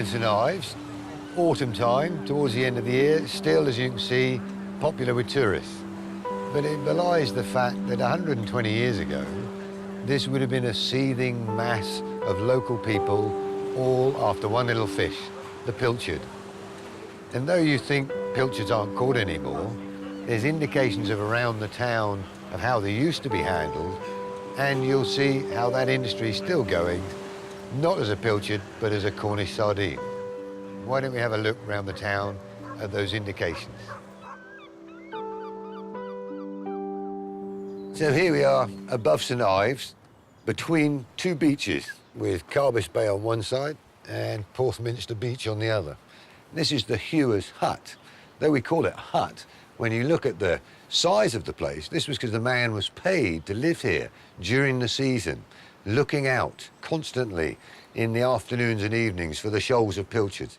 in St Ives, autumn time, towards the end of the year, still, as you can see, popular with tourists. But it belies the fact that 120 years ago, this would have been a seething mass of local people, all after one little fish, the pilchard. And though you think pilchards aren't caught anymore, there's indications of around the town of how they used to be handled, and you'll see how that industry is still going, not as a pilchard, but as a Cornish sardine. Why don't we have a look around the town at those indications? So here we are above St Ives, between two beaches, with Carbis Bay on one side and Porthminster Beach on the other. This is the huer's hut. Though we call it a hut, when you look at the size of the place, this was because the man was paid to live here during the season, looking out constantly in the afternoons and evenings for the shoals of pilchards.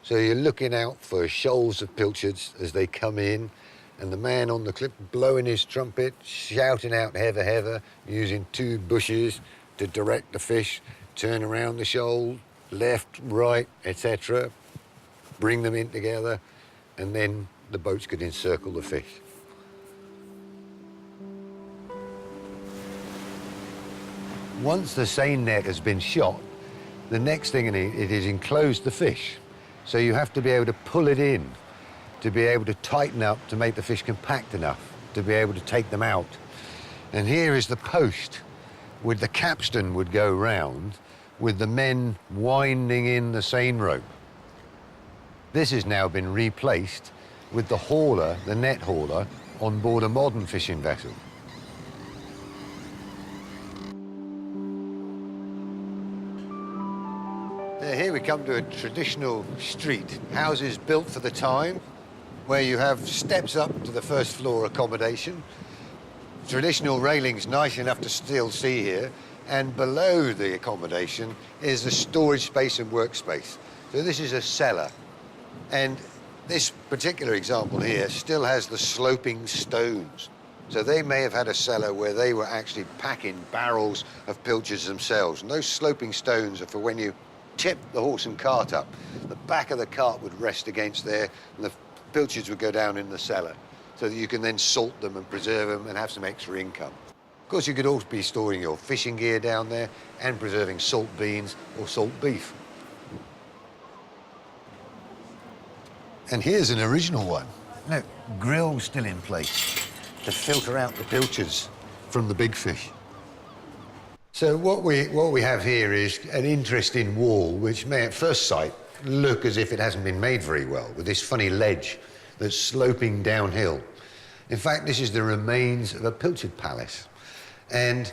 So you're looking out for shoals of pilchards as they come in, and the man on the cliff blowing his trumpet, shouting out heather, heather, using two bushes to direct the fish, turn around the shoal, left, right, etc., bring them in together, and then the boats could encircle the fish. Once the seine net has been shot, the next thing it is enclose the fish. So you have to be able to pull it in, to be able to tighten up, to make the fish compact enough, to be able to take them out. And here is the post, with the capstan would go round, with the men winding in the seine rope. This has now been replaced with the hauler, the net hauler, on board a modern fishing vessel. Now here we come to a traditional street, houses built for the time, where you have steps up to the first floor accommodation, traditional railings nice enough to still see here, and below the accommodation is the storage space and workspace. So this is a cellar, and this particular example here still has the sloping stones. So they may have had a cellar where they were actually packing barrels of pilchards themselves, and those sloping stones are for when you tip the horse and cart up. The back of the cart would rest against there, and the pilchards would go down in the cellar, so that you can then salt them and preserve them and have some extra income. Of course, you could also be storing your fishing gear down there and preserving salt beans or salt beef. And here's an original one. Look, grill still in place to filter out the pilchards from the big fish. So what we have here is an interesting wall, which may at first sight look as if it hasn't been made very well, with this funny ledge that's sloping downhill. In fact, this is the remains of a pilchard palace. And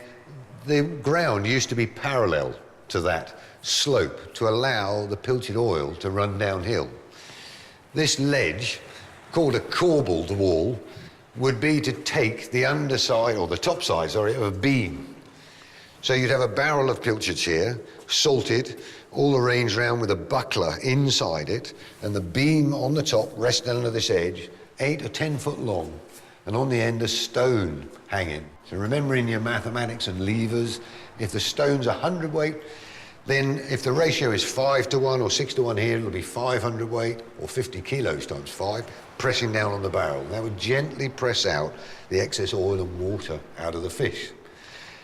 the ground used to be parallel to that slope to allow the pilchard oil to run downhill. This ledge, called a corbelled wall, would be to take the underside, or the top side, sorry, of a beam. So you'd have a barrel of pilchards here, salted, all arranged round with a buckler inside it, and the beam on the top resting under this edge, 8 or 10 foot long, and on the end a stone hanging. So remembering your mathematics and levers, if the stone's 100 weight, then if the ratio is 5 to 1 or 6 to 1 here, it'll be 500 weight, or 50 kilos times 5, pressing down on the barrel. That would gently press out the excess oil and water out of the fish.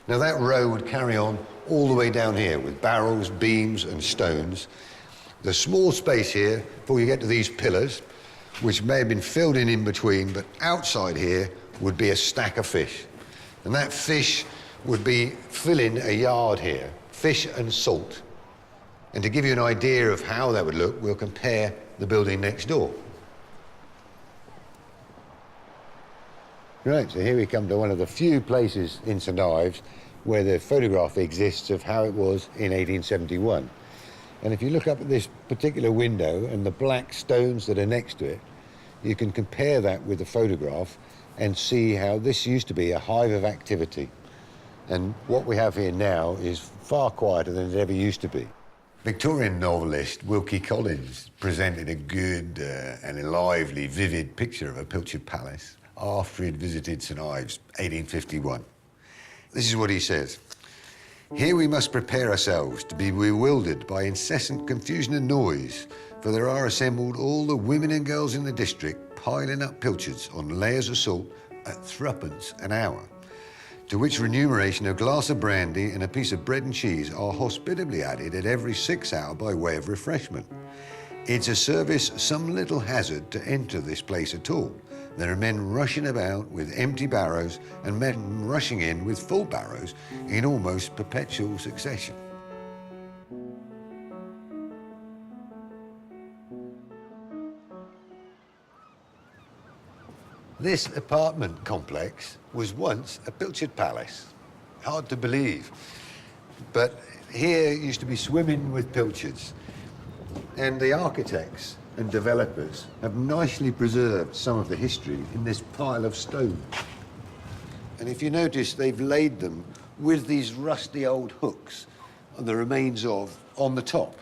Now that row would carry on all the way down here with barrels, beams and stones. The small space here, before you get to these pillars, which may have been filled in between, but outside here would be a stack of fish. And that fish would be filling a yard here, fish and salt. And to give you an idea of how that would look, we'll compare the building next door. Right, so here we come to one of the few places in St Ives where the photograph exists of how it was in 1871. And if you look up at this particular window and the black stones that are next to it, you can compare that with the photograph and see how this used to be a hive of activity. And what we have here now is far quieter than it ever used to be. Victorian novelist Wilkie Collins presented a good and a lively, vivid picture of a pilchard palace after he'd visited St Ives, 1851. This is what he says. Here we must prepare ourselves to be bewildered by incessant confusion and noise, for there are assembled all the women and girls in the district piling up pilchards on layers of salt at threepence an hour, to which remuneration a glass of brandy and a piece of bread and cheese are hospitably added at every 6 hours by way of refreshment. It's a service some little hazard to enter this place at all. There are men rushing about with empty barrows and men rushing in with full barrows in almost perpetual succession. This apartment complex was once a pilchard palace. Hard to believe, but here used to be swimming with pilchards. And the architects and developers have nicely preserved some of the history in this pile of stone. And if you notice, they've laid them with these rusty old hooks, the remains of, on the top.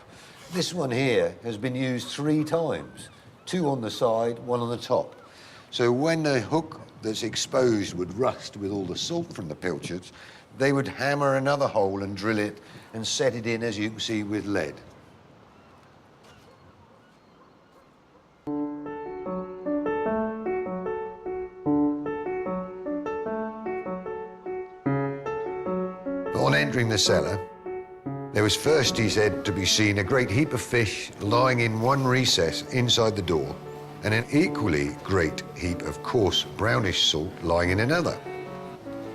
This one here has been used 3 times, 2 on the side, 1 on the top. So when the hook that's exposed would rust with all the salt from the pilchards, they would hammer another hole and drill it and set it in, as you can see, with lead. On entering the cellar, there was first, he said, to be seen a great heap of fish lying in one recess inside the door, and an equally great heap of coarse brownish salt lying in another.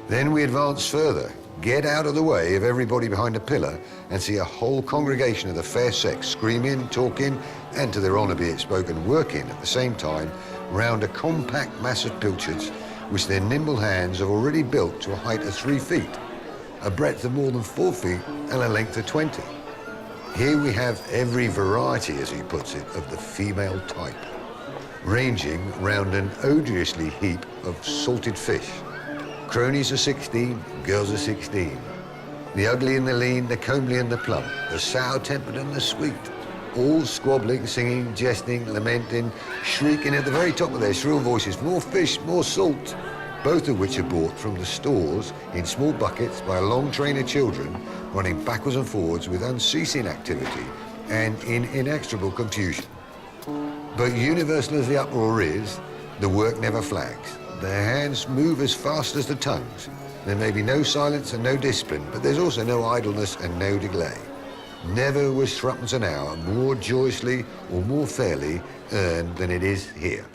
Then we advance further, get out of the way of everybody behind a pillar, and see a whole congregation of the fair sex screaming, talking, and, to their honour be it spoken, working at the same time round a compact mass of pilchards which their nimble hands have already built to a height of 3 feet, a breadth of more than 4 feet, and a length of 20. Here we have every variety, as he puts it, of the female type, ranging round an odiously heap of salted fish. Cronies are 16, girls are 16. The ugly and the lean, the comely and the plump, the sour-tempered and the sweet, all squabbling, singing, jesting, lamenting, shrieking at the very top of their shrill voices, more fish, more salt, both of which are bought from the stores in small buckets by a long train of children running backwards and forwards with unceasing activity and in inexorable confusion. But universal as the uproar is, the work never flags. Their hands move as fast as the tongues. There may be no silence and no discipline, but there's also no idleness and no delay. Never was threepence an hour more joyously or more fairly earned than it is here.